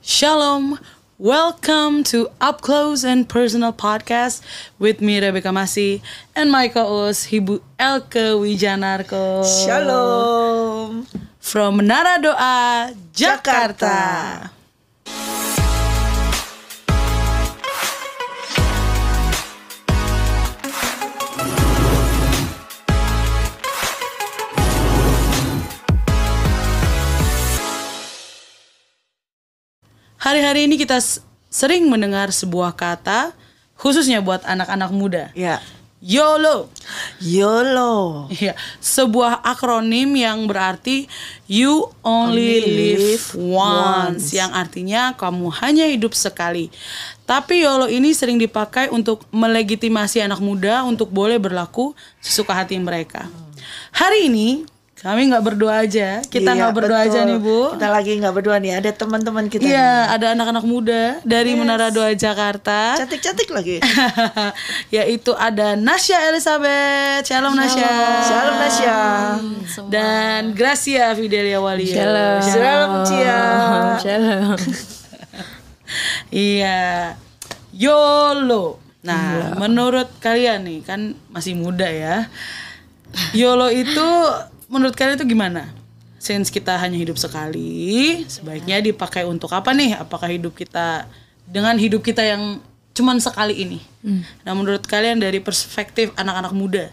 Shalom, welcome to Up Close and Personal Podcast with me Rebecca Masih and my co-host Ibu Elke Wijanarko. Shalom. From Menara Doa, Jakarta. Hari-hari ini kita sering mendengar sebuah kata, khususnya buat anak-anak muda. Ya. YOLO. YOLO. Ya, sebuah akronim yang berarti You Only Live Once, yang artinya kamu hanya hidup sekali. Tapi YOLO ini sering dipakai untuk melegitimasi anak muda untuk boleh berlaku sesuka hati mereka. Hari ini kami nggak berdua aja, kita nggak berdua aja nih Bu. Kita lagi nggak berdua nih, ada teman-teman kita. Iya, ada anak-anak muda dari Menara Doa Jakarta. Cantik-cantik lagi. Yaitu ada Nasya Elizabeth, shalom Nasya. Shalom Nasya. Dan Gracia Fidelia Walia. Shalom. Shalom Cia. Shalom. Iya, YOLO. Nah, menurut kalian nih, kan masih muda ya. YOLO itu menurut kalian itu gimana? Since kita hanya hidup sekali, sebaiknya dipakai untuk apa nih? Apakah hidup kita dengan hidup kita yang cuman sekali ini? Nah, menurut kalian dari perspektif anak-anak muda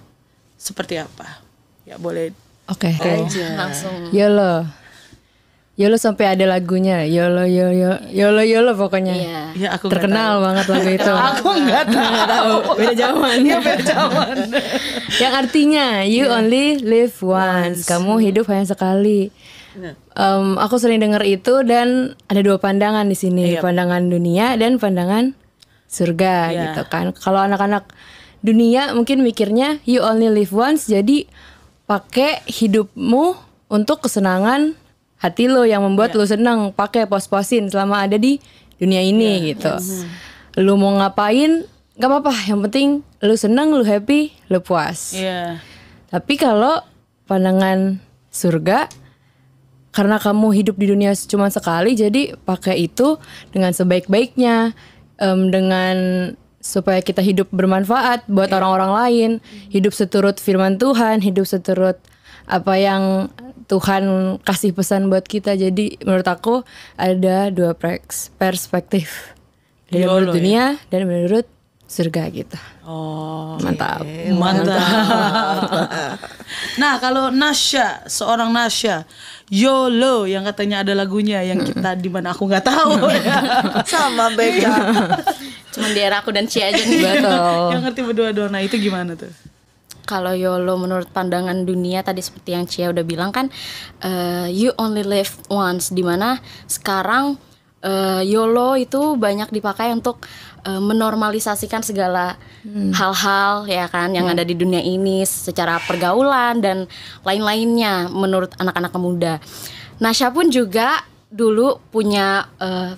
seperti apa? Ya boleh. Oke. Langsung. YOLO sampai ada lagunya. YOLO pokoknya. Iya. Ya, aku terkenal banget lagu itu. Aku nggak tahu. Beda zaman. Ya, beda zaman. Yang artinya you only live once. Kamu hidup hanya sekali. Aku sering dengar itu dan ada dua pandangan di sini. Pandangan dunia dan pandangan surga gitu kan. Kalau anak-anak dunia mungkin mikirnya you only live once, jadi pakai hidupmu untuk kesenangan hati lo yang membuat lo senang, pakai pos-posin selama ada di dunia ini gitu. Lo mau ngapain gak apa-apa, yang penting lo senang, lo happy, lo puas. Tapi kalau pandangan surga, karena kamu hidup di dunia cuma sekali, jadi pakai itu dengan sebaik-baiknya, dengan supaya kita hidup bermanfaat buat orang-orang lain, hidup seturut firman Tuhan, hidup seturut apa yang Tuhan kasih pesan buat kita. Jadi menurut aku ada dua perspektif, dari menurut dunia dan menurut surga gitu. Oh, mantap. Nah, kalau Nasya, seorang Nasya, YOLO yang katanya ada lagunya yang kita di mana aku nggak tahu. Sama Becca. Cuman di era aku dan Cia aja nih. Betul. Yang ngerti berdua-dua. Nah, itu gimana tuh? Kalau YOLO menurut pandangan dunia tadi seperti yang Cia udah bilang kan, you only live once, dimana sekarang YOLO itu banyak dipakai untuk menormalisasikan segala hal-hal ya kan yang ada di dunia ini secara pergaulan dan lain-lainnya menurut anak-anak muda. Nasya pun juga dulu punya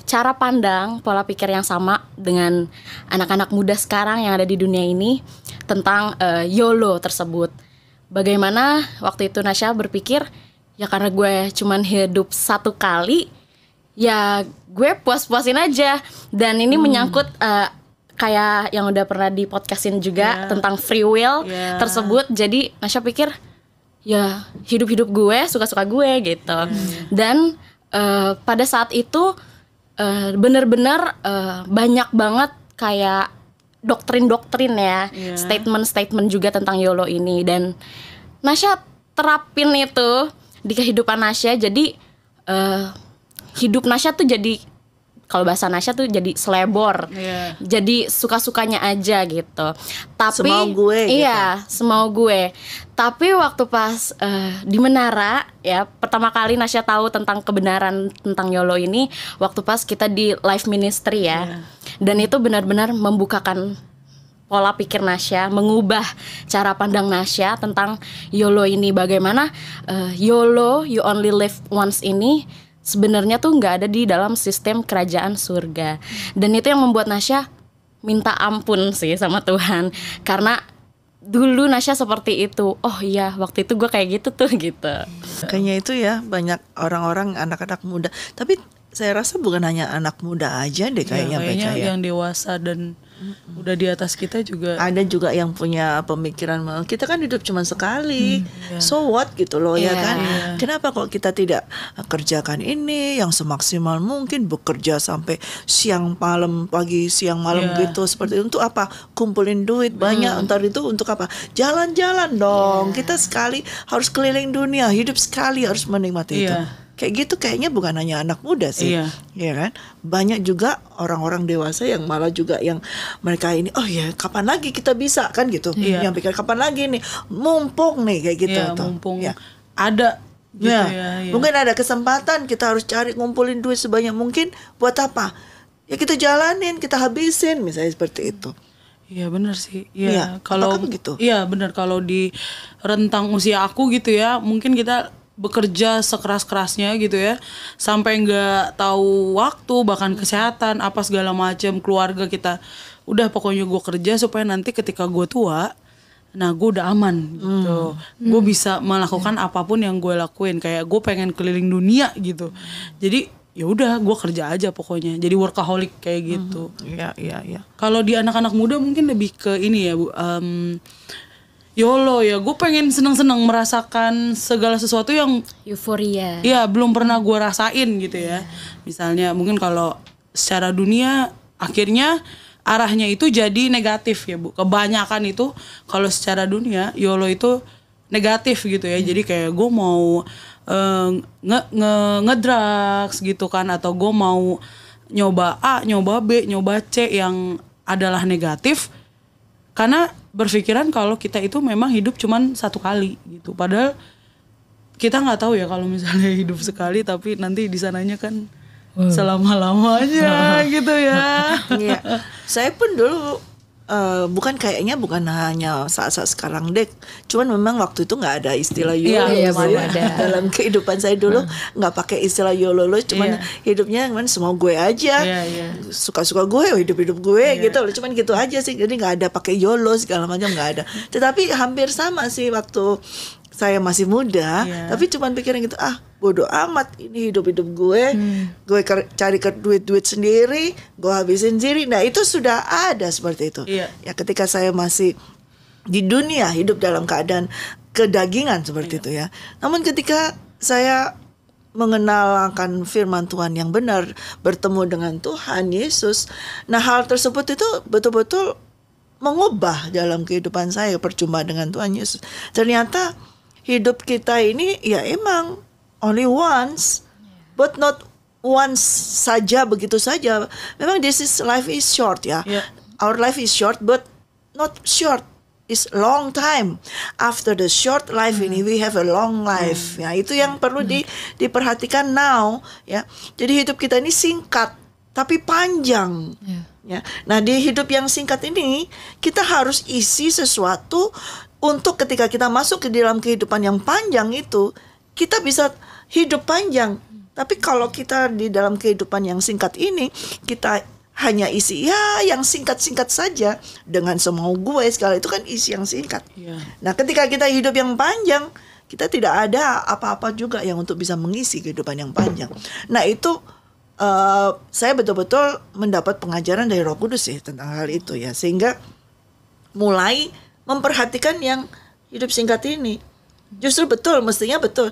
cara pandang, pola pikir yang sama dengan anak-anak muda sekarang yang ada di dunia ini tentang YOLO tersebut. Bagaimana waktu itu Nasya berpikir, ya karena gue cuman hidup satu kali, ya gue puas-puasin aja. Dan ini menyangkut kayak yang udah pernah di podcastin juga tentang free will tersebut. Jadi Nasya pikir, ya hidup-hidup gue, suka-suka gue gitu. Dan pada saat itu benar-benar banyak banget kayak doktrin-doktrin ya, statement-statement juga tentang YOLO ini. Dan Nasya terapin itu di kehidupan Nasya. Jadi hidup Nasya tuh jadi, kalau bahasa Nasya tuh jadi selebor, jadi suka-sukanya aja gitu. Tapi semau gue iya gitu. Semau gue. Tapi waktu pas di Menara ya, pertama kali Nasya tahu tentang kebenaran tentang YOLO ini waktu pas kita di live ministry ya. Dan itu benar-benar membukakan pola pikir Nasya, mengubah cara pandang Nasya tentang YOLO ini. Bagaimana YOLO, you only live once ini sebenarnya tuh nggak ada di dalam sistem kerajaan surga. Dan itu yang membuat Nasya minta ampun sih sama Tuhan, karena dulu Nasya seperti itu. Oh iya, waktu itu gue kayak gitu tuh gitu. Kayaknya itu ya banyak orang-orang anak-anak muda. Tapi saya rasa bukan hanya anak muda aja deh kayaknya kayaknya Beca ya. yang dewasa dan udah di atas kita juga. Ada juga yang punya pemikiran kita kan hidup cuma sekali, so what gitu loh ya kan. Kenapa kok kita tidak kerjakan ini yang semaksimal mungkin, bekerja sampai siang malam, pagi siang malam gitu, seperti itu. Untuk apa? Kumpulin duit banyak, entar itu untuk apa? Jalan-jalan dong. Kita sekali harus keliling dunia, hidup sekali harus menikmati itu. Kayak gitu kayaknya bukan hanya anak muda sih, ya kan? Banyak juga orang-orang dewasa yang malah juga yang mereka ini, oh ya kapan lagi kita bisa kan gitu? Yang pikir kapan lagi nih, mumpung nih kayak gitu. Mumpung ada. Gitu mungkin ada kesempatan kita harus cari ngumpulin duit sebanyak mungkin buat apa? Ya kita jalanin, kita habisin misalnya seperti itu. Iya benar sih. Iya kalau begitu? Iya benar, kalau di rentang usia aku gitu ya, mungkin kita bekerja sekeras-kerasnya gitu ya, sampai nggak tahu waktu, bahkan kesehatan apa segala macam, keluarga kita. Udah pokoknya gue kerja supaya nanti ketika gue tua, nah gue udah aman gitu. Gue bisa melakukan apapun yang gue lakuin, kayak gue pengen keliling dunia gitu. Jadi ya udah gue kerja aja pokoknya, jadi workaholic kayak gitu. Iya. Kalau di anak-anak muda mungkin lebih ke ini ya Bu, YOLO ya, gue pengen seneng-seneng merasakan segala sesuatu yang euforia. Iya belum pernah gue rasain gitu ya. Misalnya mungkin kalau secara dunia akhirnya arahnya itu jadi negatif ya Bu. Kebanyakan itu kalau secara dunia YOLO itu negatif gitu ya. Jadi kayak gue mau ngedrugs gitu kan, atau gue mau nyoba A, nyoba B, nyoba C yang adalah negatif. Karena berpikiran kalau kita itu memang hidup cuman satu kali gitu. Padahal kita nggak tahu ya kalau misalnya hidup sekali, tapi nanti di sananya kan selama-lamanya gitu ya. Iya. Saya pun dulu bukan hanya saat-saat sekarang deh. Cuman memang waktu itu nggak ada istilah YOLO. belum ada. Dalam kehidupan saya dulu nggak pakai istilah YOLO. Cuman hidupnya cuman semua gue aja. Suka-suka gue, hidup-hidup gue gitu loh. Cuman gitu aja sih. Jadi nggak ada pakai YOLO segala macam, nggak ada. Tetapi hampir sama sih waktu saya masih muda, tapi cuman pikirin gitu, bodoh amat, ini hidup gue, gue cari duit sendiri, gue habisin sendiri. Nah itu sudah ada seperti itu. Ya ketika saya masih di dunia hidup dalam keadaan kedagingan seperti itu ya. Namun ketika saya mengenalkan firman Tuhan yang benar, bertemu dengan Tuhan Yesus, nah hal tersebut itu betul-betul mengubah dalam kehidupan saya, percuma dengan Tuhan Yesus. Ternyata hidup kita ini ya emang only once, but not once saja begitu saja. Memang life is short ya. Our life is short, but not short. It's long time. After the short life ini, we have a long life. Ya itu yang perlu diperhatikan now. Ya, jadi hidup kita ini singkat, tapi panjang. Ya, nah di hidup yang singkat ini kita harus isi sesuatu. Untuk ketika kita masuk ke dalam kehidupan yang panjang itu, kita bisa hidup panjang. Tapi kalau kita di dalam kehidupan yang singkat ini, kita hanya isi yang singkat-singkat saja dengan semau gue segala, itu kan isi yang singkat. Nah ketika kita hidup yang panjang, kita tidak ada apa-apa juga yang untuk bisa mengisi kehidupan yang panjang. Nah itu saya betul-betul mendapat pengajaran dari Roh Kudus sih tentang hal itu ya, sehingga mulai memperhatikan yang hidup singkat ini. Justru betul, mestinya betul.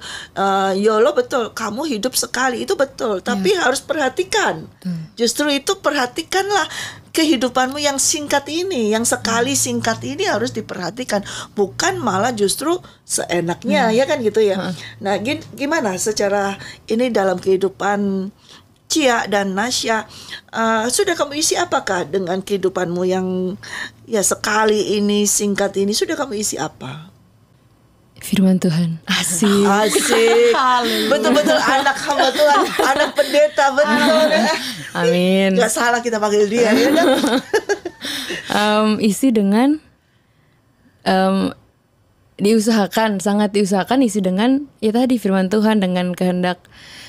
YOLO betul, kamu hidup sekali itu betul. Tapi harus perhatikan. Justru itu perhatikanlah kehidupanmu yang singkat ini, yang sekali singkat ini harus diperhatikan. Bukan malah justru seenaknya, ya kan gitu ya. Nah, gimana secara ini dalam kehidupan Cia dan Nasya, sudah kamu isi apakah dengan kehidupanmu yang ya sekali ini, singkat ini, sudah kamu isi apa? Firman Tuhan. Asik. Betul-betul anak hamba Tuhan, anak pendeta, betul. Amin. Gak salah kita panggil dia ya. Isi dengan diusahakan, sangat diusahakan isi dengan ya tadi firman Tuhan, dengan kehendak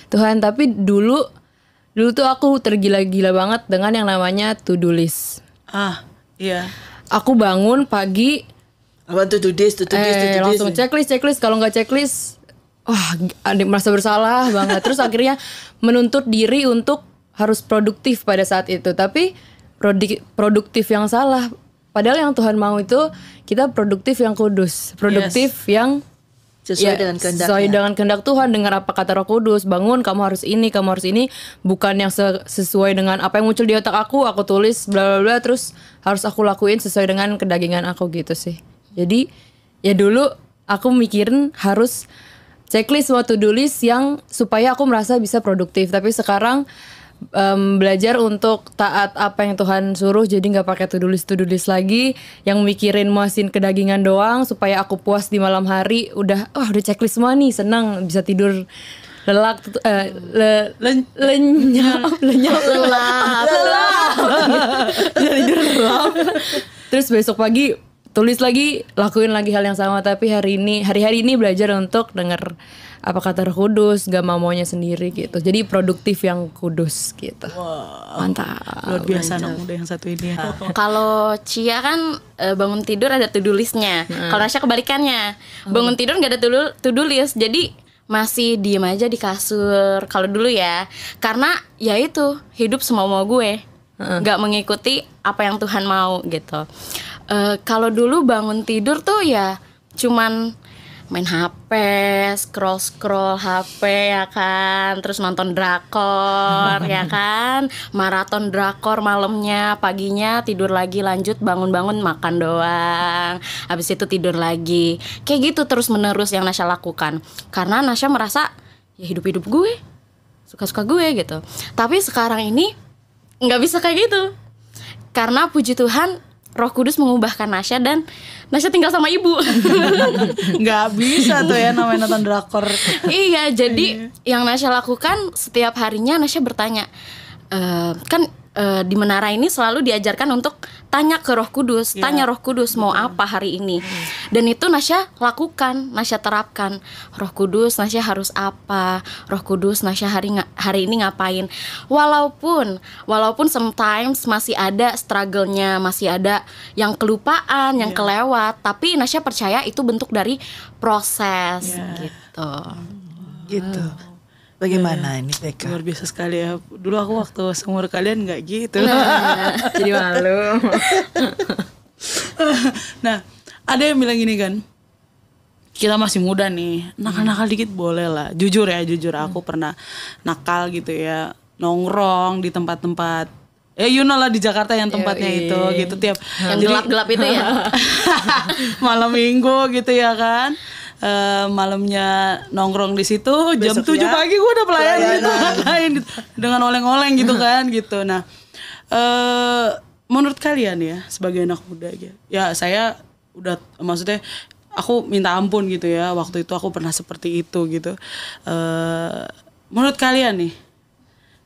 Tuhan. Tapi dulu tuh aku tergila-gila banget dengan yang namanya to-do list. Iya. Aku bangun pagi, apa to-do list, langsung checklist. Kalau nggak checklist, merasa bersalah banget. Terus akhirnya menuntut diri untuk harus produktif pada saat itu. Tapi produktif yang salah. Padahal yang Tuhan mau itu kita produktif yang kudus, produktif yang sesuai dengan kehendaknya. Sesuai dengan kehendak Tuhan, dengar apa kata Roh Kudus. Bangun, kamu harus ini, bukan yang sesuai dengan apa yang muncul di otak aku tulis bla bla bla terus harus aku lakuin sesuai dengan kedagingan aku gitu sih. Jadi ya dulu aku mikirin harus checklist semua to-do list yang supaya aku merasa bisa produktif. Tapi sekarang belajar untuk taat apa yang Tuhan suruh, jadi nggak pakai to do list lagi yang mikirin muasin kedagingan doang supaya aku puas di malam hari. Udah checklist semua nih, senang bisa tidur lelap lenyap tidur lelap. Terus besok pagi tulis lagi, lakuin lagi hal yang sama. Tapi hari ini belajar untuk denger apa kata Roh Kudus, gak mau maunya sendiri gitu. Jadi produktif yang kudus gitu. Wow. Mantap. Luar biasa anak muda yang satu ini ya. Kalau Cia kan bangun tidur ada to-do list-nya. Kalau Nasya kebalikannya. Bangun tidur gak ada to-do list. Jadi masih diem aja di kasur. Kalau dulu ya. Karena ya itu, hidup semau-mau gue. Gak mengikuti apa yang Tuhan mau gitu. Kalau dulu bangun tidur tuh ya cuman main HP, scroll HP ya kan, terus nonton drakor ya kan, maraton drakor malamnya, paginya tidur lagi, lanjut bangun-bangun makan doang, habis itu tidur lagi, kayak gitu terus menerus yang Nasya lakukan, karena Nasya merasa ya hidup gue, suka-suka gue gitu. Tapi sekarang ini nggak bisa kayak gitu, karena puji Tuhan Roh Kudus mengubahkan Nasya dan Nasya tinggal sama ibu. Nggak bisa tuh ya namanya nonton drakor. Iya, jadi yang Nasya lakukan setiap harinya Nasya bertanya, kan di menara ini selalu diajarkan untuk tanya ke Roh Kudus, tanya Roh Kudus mau apa hari ini. Dan itu Nasya lakukan, Nasya terapkan. Roh Kudus, Nasya harus apa? Roh Kudus, Nasya hari ini ngapain? Walaupun sometimes masih ada struggle-nya, masih ada yang kelupaan, yang kelewat, tapi Nasya percaya itu bentuk dari proses gitu. Gitu. Bagaimana ini Beka? Luar biasa sekali ya. Dulu aku waktu seumur kalian nggak gitu. Jadi malu. Nah, ada yang bilang gini kan, kita masih muda nih, nakal-nakal dikit boleh lah. Jujur aku pernah nakal gitu ya, nongkrong di tempat-tempat. You know lah di Jakarta yang tempatnya itu gitu tiap yang gelap-gelap itu ya. Malam minggu gitu ya kan. Malamnya nongkrong di situ, jam 7 pagi gue udah pelayanan gitu, dengan oleng-oleng gitu kan gitu. Nah, menurut kalian ya sebagai anak muda ya saya udah, maksudnya aku minta ampun gitu ya, waktu itu aku pernah seperti itu gitu. Menurut kalian nih,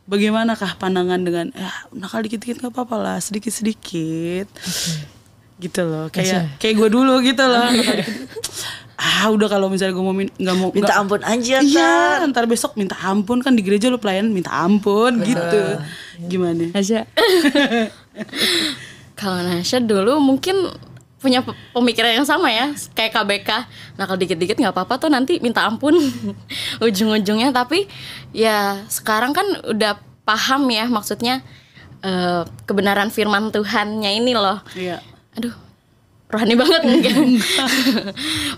bagaimanakah pandangan dengan nakal dikit-dikit nggak apa-apa lah, sedikit-sedikit gitu loh, kayak gue dulu gitu loh. Udah kalau misalnya gue mau minta ampun aja kan. Ntar besok minta ampun kan di gereja lu pelayanan minta ampun. Betul. Gitu. Gimana? Nasya. Kalau Nasya dulu mungkin punya pemikiran yang sama ya, kayak KBK, nakal dikit-dikit nggak apa-apa tuh nanti minta ampun ujung-ujungnya. Tapi ya sekarang kan udah paham ya, maksudnya kebenaran firman Tuhannya ini loh. Iya. Aduh, rohani banget mungkin.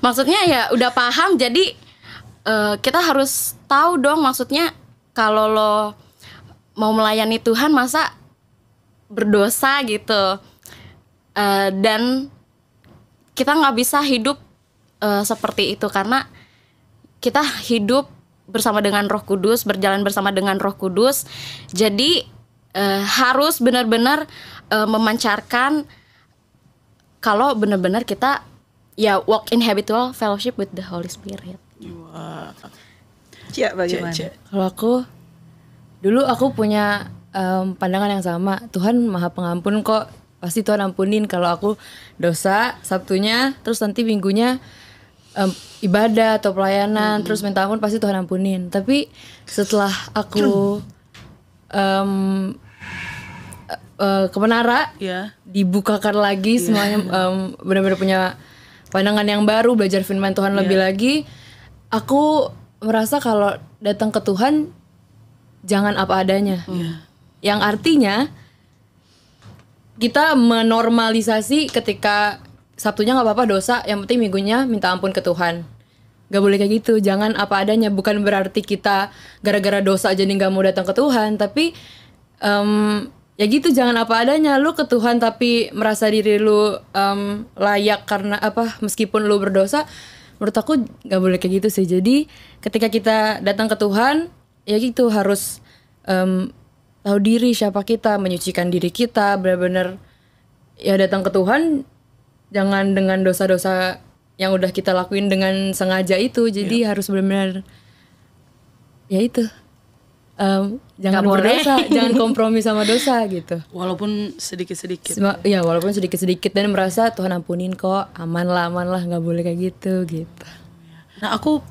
Maksudnya ya udah paham, jadi kita harus tahu dong, maksudnya kalau lo mau melayani Tuhan masa berdosa gitu. Dan kita nggak bisa hidup seperti itu, karena kita hidup bersama dengan Roh Kudus, berjalan bersama dengan Roh Kudus. Jadi harus benar-benar memancarkan kalau benar-benar kita ya walk in habitual fellowship with the Holy Spirit. Wah. Cia, bagaimana? Kalau dulu aku punya pandangan yang sama. Tuhan Maha Pengampun kok, pasti Tuhan ampunin kalau aku dosa Sabtunya, terus nanti Minggunya ibadah atau pelayanan, terus minta ampun pasti Tuhan ampunin. Tapi setelah aku ke menara, dibukakan lagi semuanya, benar-benar punya pandangan yang baru, belajar firman Tuhan lebih lagi. Aku merasa kalau datang ke Tuhan jangan apa adanya. Yang artinya kita menormalisasi ketika Sabtunya nggak apa-apa dosa, yang penting minggunya minta ampun ke Tuhan. Gak boleh kayak gitu, jangan apa adanya. Bukan berarti kita gara-gara dosa jadi nggak mau datang ke Tuhan, tapi ya gitu, jangan apa adanya. Lu ke Tuhan tapi merasa diri lu layak karena apa, meskipun lu berdosa. Menurut aku gak boleh kayak gitu sih. Jadi ketika kita datang ke Tuhan, ya gitu, harus tahu diri siapa kita, menyucikan diri kita, benar-benar ya datang ke Tuhan. Jangan dengan dosa-dosa yang udah kita lakuin dengan sengaja itu. Jadi harus benar-benar ya itu, jangan berdosa, jangan kompromi sama dosa gitu. Walaupun sedikit-sedikit. Ya walaupun sedikit-sedikit, dan merasa Tuhan ampunin kok, aman lah, nggak boleh kayak gitu. Nah aku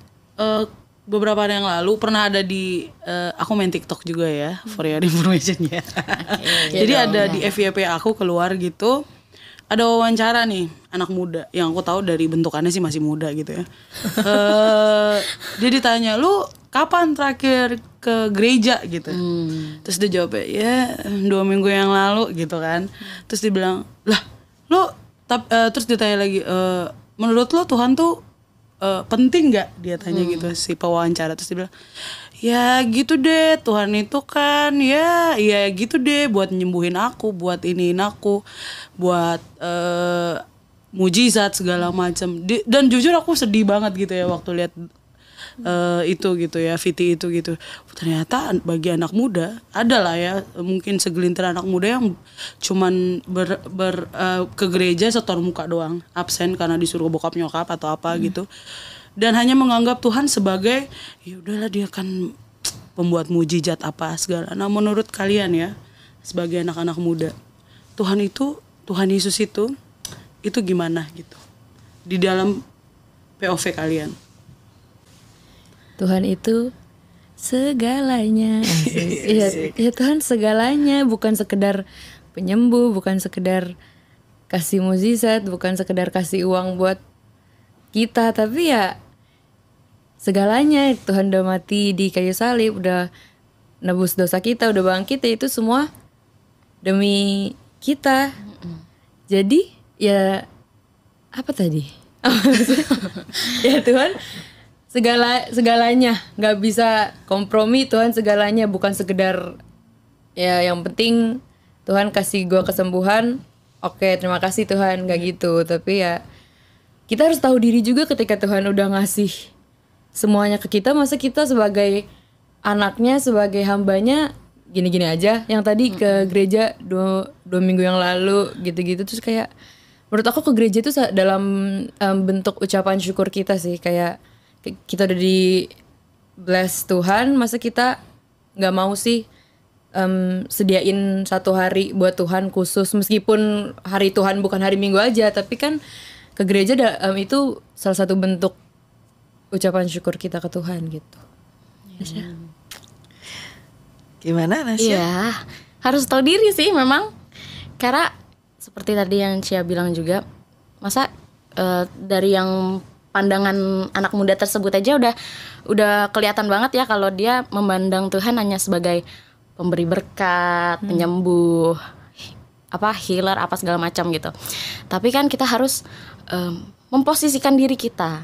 beberapa hari yang lalu pernah ada di aku main TikTok juga ya, for your information ya. Jadi ada di FYP aku keluar gitu, ada wawancara nih anak muda yang aku tahu dari bentukannya sih masih muda gitu ya. Dia ditanya, lu kapan terakhir ke gereja gitu? Terus dia jawab, ya 2 minggu yang lalu gitu kan. Terus dia bilang, lah lu terus ditanya lagi, menurut lu Tuhan tuh penting nggak? Dia tanya gitu si pewawancara. Terus dia bilang, ya gitu deh, Tuhan itu kan ya gitu deh, buat nyembuhin aku, buat iniin aku, buat mujizat segala macam. Dan jujur aku sedih banget gitu ya waktu lihat itu gitu ya, VT itu gitu. Ternyata bagi anak muda ada lah ya, mungkin segelintir anak muda yang cuman ke gereja setor muka doang, absen karena disuruh bokap nyokap atau apa gitu, dan hanya menganggap Tuhan sebagai ya udahlah dia kan pembuat mujizat apa segala. Nah menurut kalian ya, sebagai anak-anak muda, Tuhan Yesus itu gimana gitu di dalam POV kalian? Tuhan itu segalanya. Ya Tuhan segalanya, bukan sekedar penyembuh, bukan sekedar kasih mukjizat, bukan sekedar kasih uang buat kita, tapi ya segalanya. Tuhan udah mati di kayu salib, udah nebus dosa kita, udah bangkit, itu semua demi kita. Jadi ya apa tadi? Ya Tuhan segalanya, nggak bisa kompromi. Tuhan segalanya, bukan sekedar ya yang penting Tuhan kasih gue kesembuhan, oke terima kasih Tuhan, nggak gitu. Tapi ya kita harus tahu diri juga, ketika Tuhan udah ngasih semuanya ke kita, masa kita sebagai anaknya, sebagai hambanya gini-gini aja. Yang tadi ke gereja 2 minggu yang lalu gitu-gitu, terus kayak menurut aku ke gereja itu dalam bentuk ucapan syukur kita sih. Kayak kita udah di bless Tuhan, masa kita nggak mau sih sediain 1 hari buat Tuhan khusus, meskipun hari Tuhan bukan hari Minggu aja, tapi kan ke gereja itu salah satu bentuk ucapan syukur kita ke Tuhan gitu. Gimana Nasya? Ya harus tahu diri sih memang, karena seperti tadi yang Cia bilang juga, masa dari yang pandangan anak muda tersebut aja udah kelihatan banget ya kalau dia memandang Tuhan hanya sebagai pemberi berkat, penyembuh, healer, apa segala macam gitu. Tapi kan kita harus memposisikan diri kita,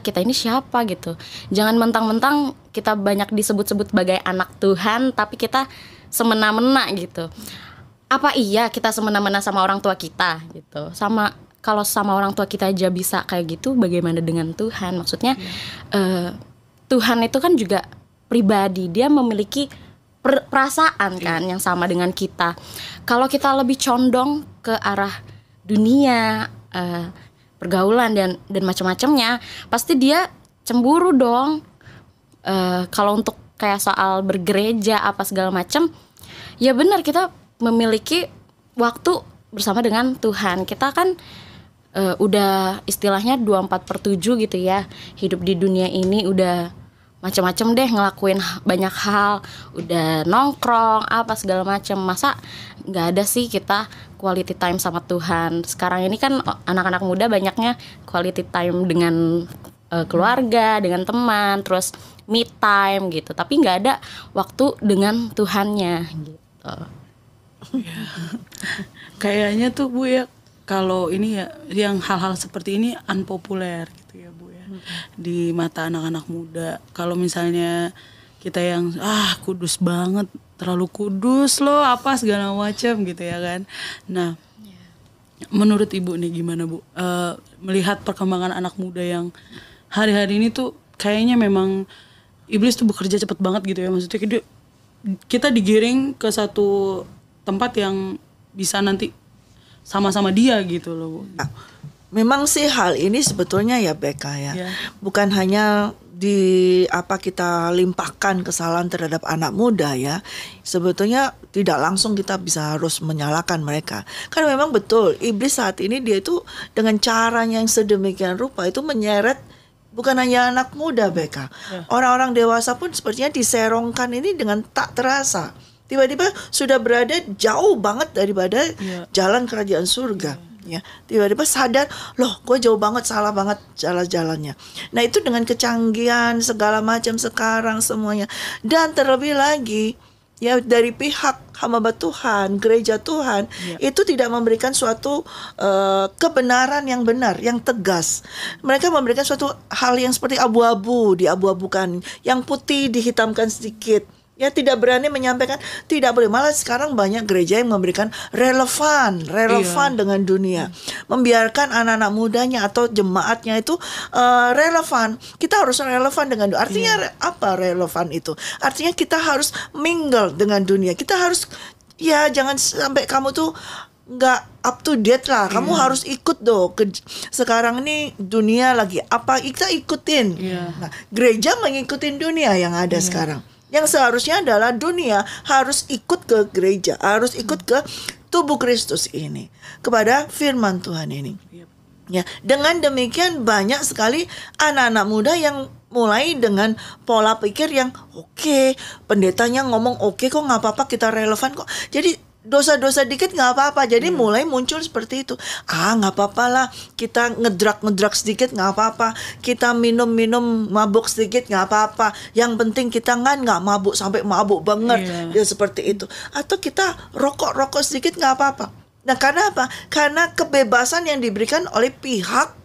kita ini siapa gitu. Jangan mentang-mentang kita banyak disebut-sebut sebagai anak Tuhan, tapi kita semena-mena gitu. Apa iya kita semena-mena sama orang tua kita gitu? Kalau sama orang tua kita aja bisa kayak gitu, bagaimana dengan Tuhan? Maksudnya Tuhan itu kan juga pribadi, dia memiliki perasaan kan yang sama dengan kita. Kalau kita lebih condong ke arah dunia, pergaulan dan macam-macamnya, pasti dia cemburu dong. Kalau untuk kayak soal bergereja apa segala macam, ya benar, kita memiliki waktu bersama dengan Tuhan. Kita kan udah istilahnya 24/7 gitu ya, hidup di dunia ini udah macam-macam deh, ngelakuin banyak hal, udah nongkrong apa segala macam. Masa nggak ada sih kita quality time sama Tuhan? Sekarang ini kan anak-anak muda banyaknya quality time dengan keluarga, dengan teman, terus me time gitu. Tapi nggak ada waktu dengan Tuhannya gitu. Kayaknya tuh Bu ya, kalau ini ya yang hal-hal seperti ini unpopuler gitu ya Bu ya, di mata anak-anak muda. Kalau misalnya kita yang kudus banget, terlalu kudus loh apa segala macam gitu ya kan. Nah, menurut Ibu nih gimana Bu, melihat perkembangan anak muda yang hari-hari ini tuh kayaknya memang iblis tuh bekerja cepet banget gitu ya. Maksudnya kita digiring ke satu tempat yang bisa nanti sama-sama dia gitu loh Bu. Nah, memang sih hal ini sebetulnya ya Beka ya, bukan hanya kita limpahkan kesalahan terhadap anak muda ya. Sebetulnya tidak langsung kita bisa harus menyalahkan mereka. Karena memang betul iblis saat ini dia itu dengan caranya yang sedemikian rupa itu menyeret bukan hanya anak muda Beka. Orang-orang dewasa pun sepertinya diserongkan ini dengan tak terasa. Tiba-tiba sudah berada jauh banget daripada jalan kerajaan surga. Ya, tiba-tiba sadar, loh gue jauh banget, salah banget jalan-jalannya. Nah itu dengan kecanggihan segala macam sekarang semuanya. Dan terlebih lagi ya dari pihak hamba Tuhan, gereja Tuhan itu tidak memberikan suatu kebenaran yang benar, yang tegas. Mereka memberikan suatu hal yang seperti abu-abu, diabu-abukan, yang putih dihitamkan sedikit. Ya tidak berani menyampaikan, tidak boleh. Malah sekarang banyak gereja yang memberikan relevan dengan dunia. Membiarkan anak-anak mudanya atau jemaatnya itu relevan. Kita harus relevan dengan dunia. Artinya apa relevan itu? Artinya kita harus mingle dengan dunia. Kita harus, ya jangan sampai kamu tuh nggak up to date lah. Kamu harus ikut sekarang ini dunia lagi apa, kita ikutin. Nah, gereja mengikutin dunia yang ada sekarang. Yang seharusnya adalah dunia harus ikut ke gereja, harus ikut ke tubuh Kristus ini, kepada firman Tuhan ini. Ya, dengan demikian banyak sekali anak-anak muda yang mulai dengan pola pikir yang oke, pendetanya ngomong oke kok nggak apa-apa, kita relevan kok. Jadi dosa-dosa dikit nggak apa-apa. Jadi mulai muncul seperti itu. Nggak apa-apa lah, kita ngedrak sedikit nggak apa-apa, kita minum mabuk sedikit nggak apa-apa. Yang penting kita nggak mabuk sampai mabuk banget, ya seperti itu. Atau kita rokok sedikit nggak apa-apa. Nah karena apa? Karena kebebasan yang diberikan oleh pihak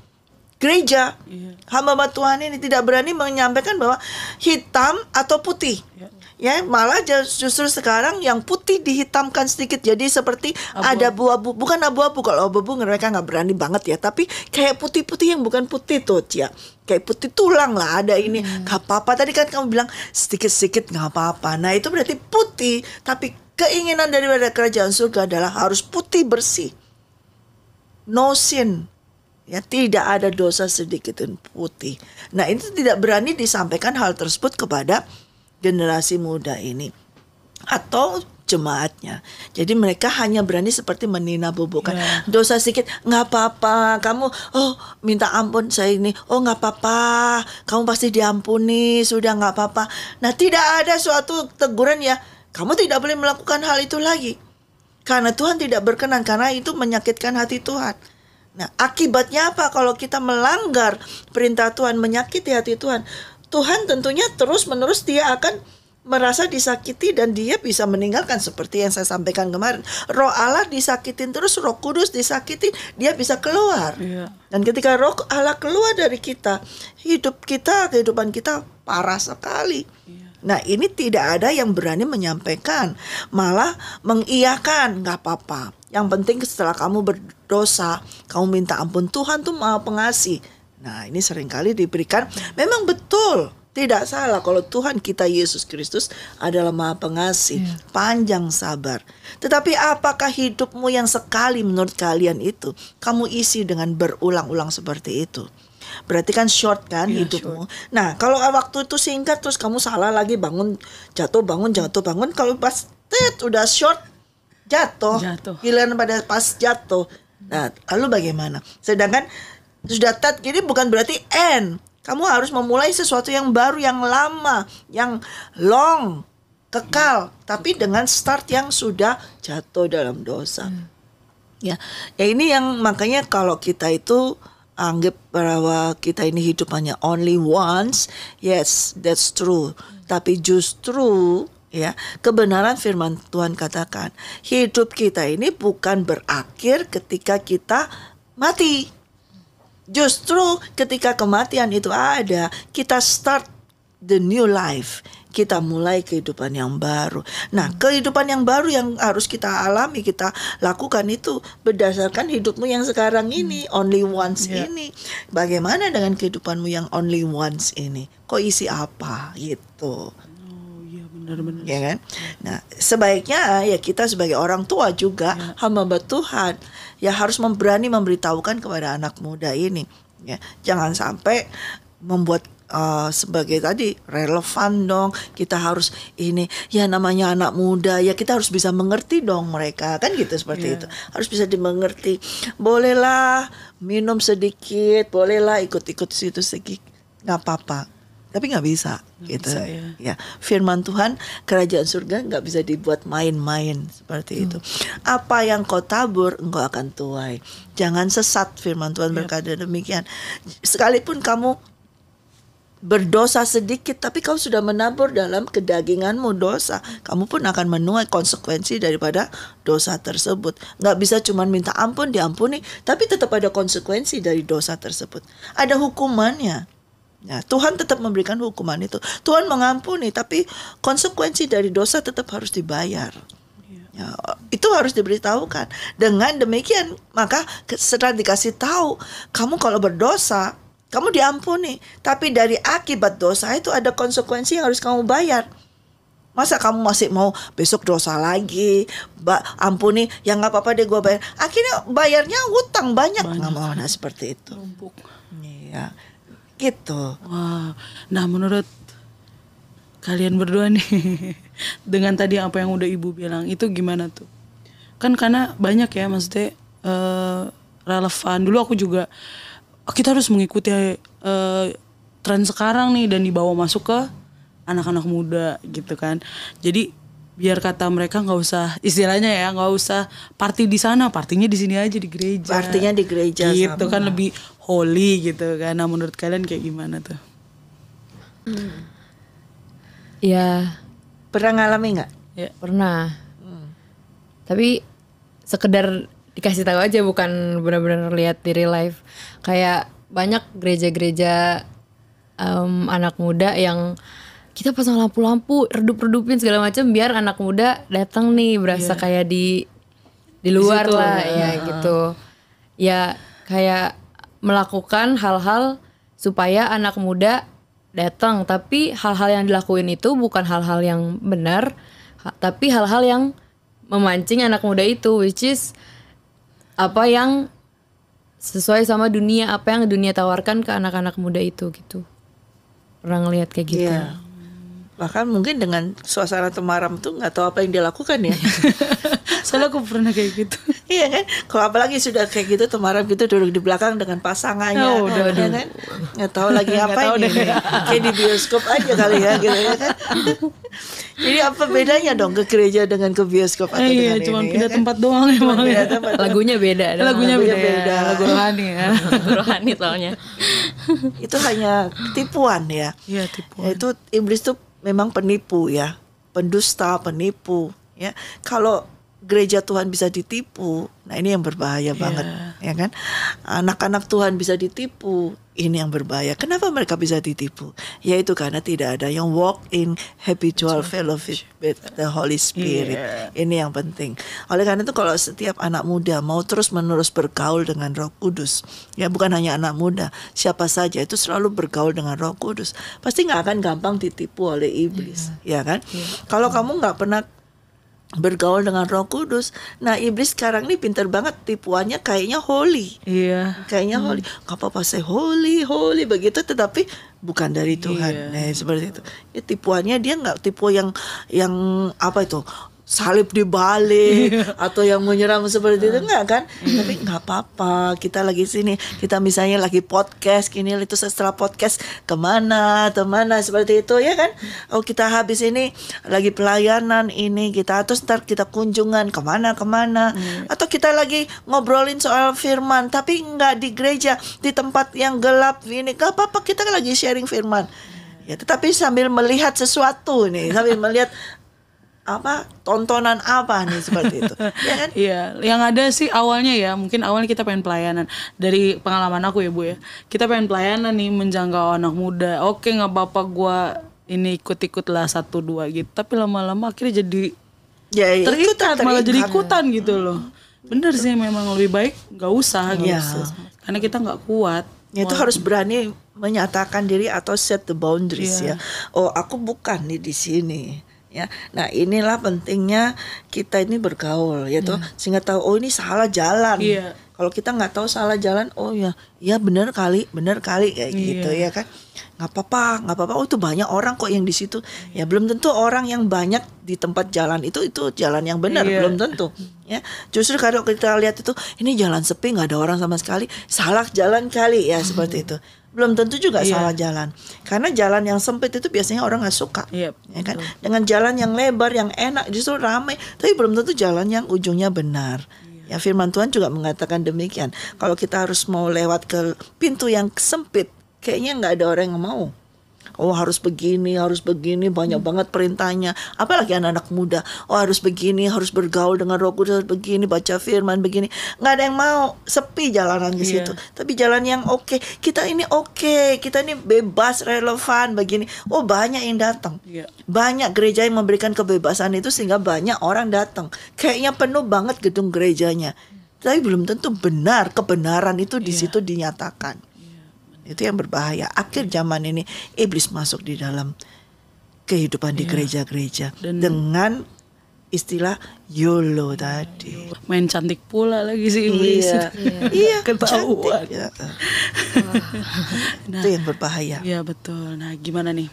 gereja, hamba Tuhan ini tidak berani menyampaikan bahwa hitam atau putih. Ya, malah justru sekarang yang putih dihitamkan sedikit, jadi seperti ada abu-abu. Bukan abu-abu, kalau abu-abu mereka nggak berani banget ya, tapi kayak putih-putih yang bukan putih tuh ya, kayak putih tulang lah, ada ini nggak apa-apa. Tadi kan kamu bilang sedikit-sedikit nggak apa-apa. Nah itu berarti putih, tapi keinginan daripada kerajaan surga adalah harus putih bersih, no sin. Ya, tidak ada dosa sedikit pun putih. Nah itu tidak berani disampaikan hal tersebut kepada generasi muda ini atau jemaatnya. Jadi mereka hanya berani seperti meninabobokan. Dosa sedikit nggak apa-apa, kamu minta ampun saya ini, nggak apa-apa, kamu pasti diampuni, sudah nggak apa-apa. Nah tidak ada suatu teguran ya, kamu tidak boleh melakukan hal itu lagi karena Tuhan tidak berkenan, karena itu menyakitkan hati Tuhan. Nah akibatnya apa kalau kita melanggar perintah Tuhan, menyakiti hati Tuhan? Tuhan tentunya terus-menerus dia akan merasa disakiti dan dia bisa meninggalkan, seperti yang saya sampaikan kemarin. Roh Allah disakitin terus, Roh Kudus disakitin, dia bisa keluar. Dan ketika Roh Allah keluar dari kita, kehidupan kita parah sekali. Nah ini tidak ada yang berani menyampaikan, malah mengiyakan, nggak apa-apa. Yang penting setelah kamu berdosa, kamu minta ampun, Tuhan tuh Maha Pengasih. Nah ini seringkali diberikan, memang betul, tidak salah kalau Tuhan kita Yesus Kristus adalah Maha Pengasih, panjang sabar. Tetapi apakah hidupmu yang sekali menurut kalian itu kamu isi dengan berulang-ulang seperti itu? Berarti kan short kan hidupmu. Short. Nah kalau waktu itu singkat terus kamu salah lagi, bangun jatuh bangun. Kalau pas udah short jatuh. Giliran pada pas jatuh. Nah lalu bagaimana? Sedangkan sudah gini bukan berarti end. Kamu harus memulai sesuatu yang baru, yang lama, yang long, kekal, tapi dengan start yang sudah jatuh dalam dosa. Ya ini yang makanya kalau kita itu anggap bahwa kita ini hidup hanya only once. Yes, that's true. Tapi justru ya, kebenaran firman Tuhan katakan, hidup kita ini bukan berakhir ketika kita mati. Justru ketika kematian itu ada, kita start the new life. Kita mulai kehidupan yang baru. Nah, kehidupan yang baru yang harus kita alami, kita lakukan itu berdasarkan hidupmu yang sekarang ini, only once ini. Bagaimana dengan kehidupanmu yang only once ini? Kok isi apa gitu? Oh iya, benar-benar. Ya kan? Nah, sebaiknya ya kita sebagai orang tua juga, hamba Tuhan, ya harus berani memberitahukan kepada anak muda ini. Ya, jangan sampai membuat sebagai tadi relevan dong, kita harus ini ya, namanya anak muda ya, kita harus bisa mengerti dong mereka kan gitu, seperti itu harus bisa dimengerti. Bolehlah minum sedikit, bolehlah ikut-ikut situ sedikit, nggak apa-apa, tapi nggak bisa gitu ya. Firman Tuhan, kerajaan surga nggak bisa dibuat main-main seperti itu. Apa yang kau tabur engkau akan tuai. Jangan sesat, firman Tuhan berkata demikian. Sekalipun kamu berdosa sedikit, tapi kau sudah menabur dalam kedaginganmu dosa, kamu pun akan menuai konsekuensi daripada dosa tersebut. Nggak bisa cuma minta ampun, diampuni, tapi tetap ada konsekuensi dari dosa tersebut. Ada hukumannya. Nah, Tuhan tetap memberikan hukuman itu. Tuhan mengampuni, tapi konsekuensi dari dosa tetap harus dibayar. Ya, itu harus diberitahukan. Dengan demikian, maka setelah dikasih tahu, kamu kalau berdosa, kamu diampuni, tapi dari akibat dosa itu ada konsekuensi yang harus kamu bayar. Masa kamu masih mau besok dosa lagi, ampuni, ya nggak apa-apa deh gue bayar. Akhirnya bayarnya utang banyak. Nggak mau, nah seperti itu. Iya, gitu. Wah, nah menurut kalian berdua nih, dengan tadi apa yang udah ibu bilang itu gimana tuh? Kan karena banyak ya, maksudnya relevan. Dulu aku juga, kita harus mengikuti tren sekarang nih dan dibawa masuk ke anak-anak muda gitu kan. Jadi biar kata mereka nggak usah, istilahnya ya, nggak usah party di sana, partinya di sini aja di gereja. Partinya di gereja gitu sama. Kan lebih holy gitu kan. Nah menurut kalian kayak gimana tuh? Ya pernah ngalami nggak? Ya. Pernah. Tapi sekedar dikasih tahu aja, bukan benar-benar lihat di real life. Kayak banyak gereja-gereja anak muda yang kita pasang lampu-lampu, redup-redupin segala macam biar anak muda datang nih berasa kayak di luar situ, lah ya gitu. Ya kayak melakukan hal-hal supaya anak muda datang, tapi hal-hal yang dilakuin itu bukan hal-hal yang benar, tapi hal-hal yang memancing anak muda itu, which is apa yang sesuai sama dunia, apa yang dunia tawarkan ke anak-anak muda itu gitu. Pernah ngeliat kayak gitu. Iya. Bahkan mungkin dengan suasana temaram tuh nggak tahu apa yang dia lakukan ya. Soalnya aku pernah kayak gitu. Iya kan? Kalau apalagi sudah kayak gitu temaram gitu, duduk di belakang dengan pasangannya, ya kan? Nggak tahu lagi apa ini. Kayak di bioskop aja kali ya, gitu ya kan? Jadi apa bedanya dong ke gereja dengan ke bioskop atau dengan cuma ini? pindah Ya kan? tempat doang emang. Lagunya beda. Lagunya beda. Lagu rohani ya. Rohani soalnya. Itu hanya tipuan ya. Iya, tipuan. Ya, itu iblis tuh memang penipu ya, pendusta, penipu ya. Kalau gereja Tuhan bisa ditipu, nah ini yang berbahaya banget ya kan. Anak-anak Tuhan bisa ditipu, ini yang berbahaya. Kenapa mereka bisa ditipu? Yaitu karena tidak ada yang walk in habitual fellowship with the Holy Spirit. Ini yang penting. Oleh karena itu kalau setiap anak muda mau terus-menerus bergaul dengan Roh Kudus, ya bukan hanya anak muda, siapa saja itu selalu bergaul dengan Roh Kudus, pasti nggak akan gampang ditipu oleh iblis, ya kan? Kalau kamu nggak pernah bergaul dengan Roh Kudus, nah iblis sekarang ini pintar banget, tipuannya kayaknya holy. Iya. Kayaknya holy. Gak apa-apa saya holy begitu, tetapi bukan dari Tuhan. Nah, seperti itu. Ya, tipuannya dia nggak tipu yang apa itu? salib dibalik atau yang menyeram seperti itu, enggak kan? Tapi nggak apa-apa, kita lagi sini, kita misalnya lagi podcast gini, itu setelah podcast kemana seperti itu ya kan? Oh kita habis ini lagi pelayanan ini kita, terus ntar kita kunjungan kemana atau kita lagi ngobrolin soal firman tapi nggak di gereja, di tempat yang gelap ini, nggak apa-apa, kita lagi sharing firman ya, tetapi sambil melihat sesuatu nih, sambil melihat tontonan apa nih seperti itu ya kan? Iya, yang ada sih awalnya ya, mungkin awalnya kita pengen pelayanan. Dari pengalaman aku ya Bu ya, kita pengen pelayanan nih, menjangkau anak muda. Oke, nggak apa-apa gue ini ikut lah 1-2 gitu, tapi lama-lama akhirnya jadi terikat, malah jadi ikutan gitu loh. Bener sih, memang lebih baik nggak usah gitu, karena kita nggak kuat. Itu harus berani menyatakan diri atau set the boundaries ya. Oh aku bukan nih di sini. Ya, nah inilah pentingnya kita ini bergaul, yaitu sehingga tahu oh ini salah jalan. Kalau kita nggak tahu salah jalan, oh ya benar kali kayak gitu ya kan, nggak apa-apa. Oh itu banyak orang kok yang di situ. Ya belum tentu orang yang banyak di tempat jalan itu jalan yang benar, belum tentu. Ya justru kalau kita lihat itu ini jalan sepi nggak ada orang sama sekali, salah jalan kali ya seperti itu. Belum tentu juga salah jalan, karena jalan yang sempit itu biasanya orang nggak suka, ya kan? Dengan jalan yang lebar yang enak justru ramai, tapi belum tentu jalan yang ujungnya benar. Ya firman Tuhan juga mengatakan demikian. Kalau kita harus mau lewat ke pintu yang sempit, kayaknya nggak ada orang yang mau. Oh harus begini, banyak banget perintahnya. Apalagi anak-anak muda. Oh harus begini, harus bergaul dengan Roh Kudus, harus begini, baca firman begini. Nggak ada yang mau, sepi jalanan di situ. Tapi jalan yang kita ini kita ini bebas, relevan begini. Oh banyak yang datang. Banyak gereja yang memberikan kebebasan itu sehingga banyak orang datang. Kayaknya penuh banget gedung gerejanya. Tapi belum tentu benar, kebenaran itu di situ dinyatakan. Itu yang berbahaya. Akhir zaman ini iblis masuk di dalam kehidupan di gereja-gereja dengan istilah YOLO tadi. Main cantik pula lagi sih iblis. Iya, ketahuan. Nah, itu yang berbahaya. Iya betul. Nah gimana nih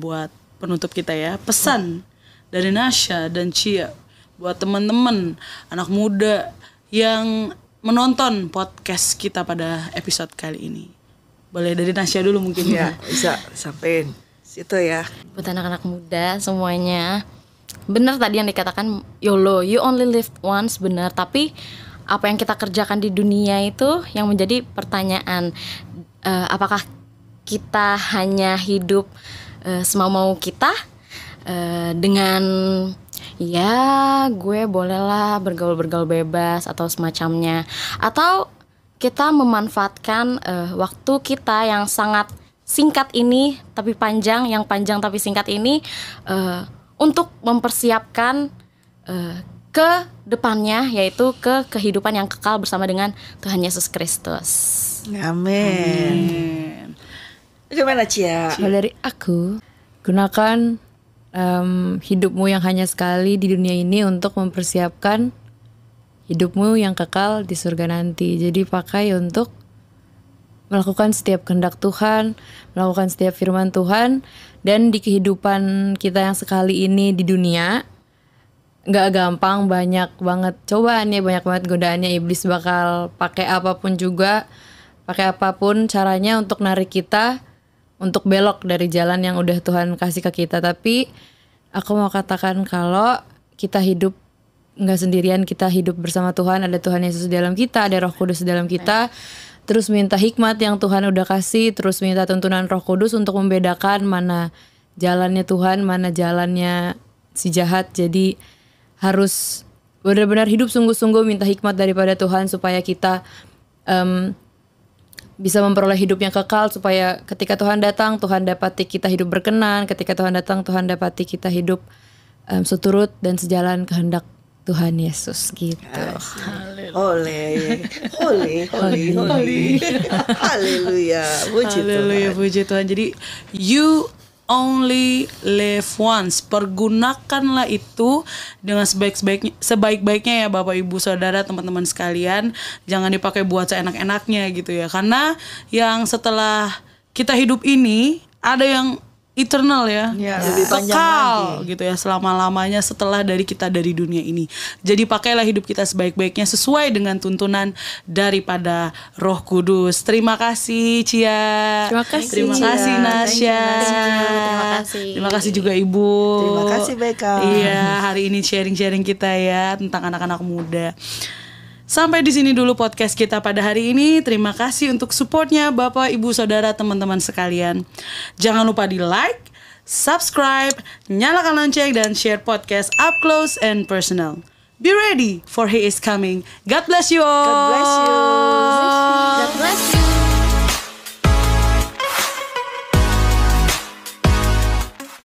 buat penutup kita ya, pesan dari Nasya dan Cia buat teman-teman anak muda yang menonton podcast kita pada episode kali ini. Boleh dari Nasya dulu mungkin ya. Bisa sampein situ ya. Buat anak-anak muda semuanya, benar tadi yang dikatakan YOLO, you only live once, benar. Tapi apa yang kita kerjakan di dunia itu yang menjadi pertanyaan. Apakah kita hanya hidup semau-mau kita dengan gue bolehlah bergaul bebas atau semacamnya, atau kita memanfaatkan waktu kita yang sangat singkat ini tapi panjang, yang panjang tapi singkat ini untuk mempersiapkan ke depannya, yaitu ke kehidupan yang kekal bersama dengan Tuhan Yesus Kristus. Amin. Gimana Cia? Dari aku, gunakan hidupmu yang hanya sekali di dunia ini untuk mempersiapkan hidupmu yang kekal di surga nanti. Jadi pakai untuk melakukan setiap kehendak Tuhan, melakukan setiap firman Tuhan. Dan di kehidupan kita yang sekali ini di dunia, gak gampang, banyak banget cobaannya, banyak banget godaannya. Iblis bakal pakai apapun caranya untuk narik kita untuk belok dari jalan yang udah Tuhan kasih ke kita. Tapi aku mau katakan kalau kita hidup nggak sendirian, kita hidup bersama Tuhan. Ada Tuhan Yesus di dalam kita, ada Roh Kudus di dalam kita. Terus minta hikmat yang Tuhan udah kasih, terus minta tuntunan Roh Kudus untuk membedakan mana jalannya Tuhan, mana jalannya si jahat. Jadi harus benar-benar hidup sungguh-sungguh, minta hikmat daripada Tuhan supaya kita bisa memperoleh hidup yang kekal, supaya ketika Tuhan datang, Tuhan dapati kita hidup berkenan. Ketika Tuhan datang, Tuhan dapati kita hidup seturut dan sejalan kehendak Tuhan Yesus gitu. Haleluya. Puji Tuhan. Jadi you only live once. Pergunakanlah itu dengan sebaik-baiknya ya Bapak Ibu Saudara, teman-teman sekalian. Jangan dipakai buat seenak-enaknya gitu ya. Karena yang setelah kita hidup ini ada yang eternal ya, lebih panjang kekal lagi. gitu ya, selama-lamanya setelah kita dari dunia ini. Jadi pakailah hidup kita sebaik-baiknya sesuai dengan tuntunan daripada Roh Kudus. Terima kasih Cia. Terima kasih Nasya. Terima kasih juga Ibu. Terima kasih Beka. Iya, hari ini sharing-sharing kita ya tentang anak-anak muda. Sampai di sini dulu podcast kita pada hari ini. Terima kasih untuk supportnya Bapak, Ibu, Saudara, teman-teman sekalian. Jangan lupa di like, subscribe, nyalakan lonceng, dan share podcast up close and personal. Be ready for He is coming. God bless you all. God bless you.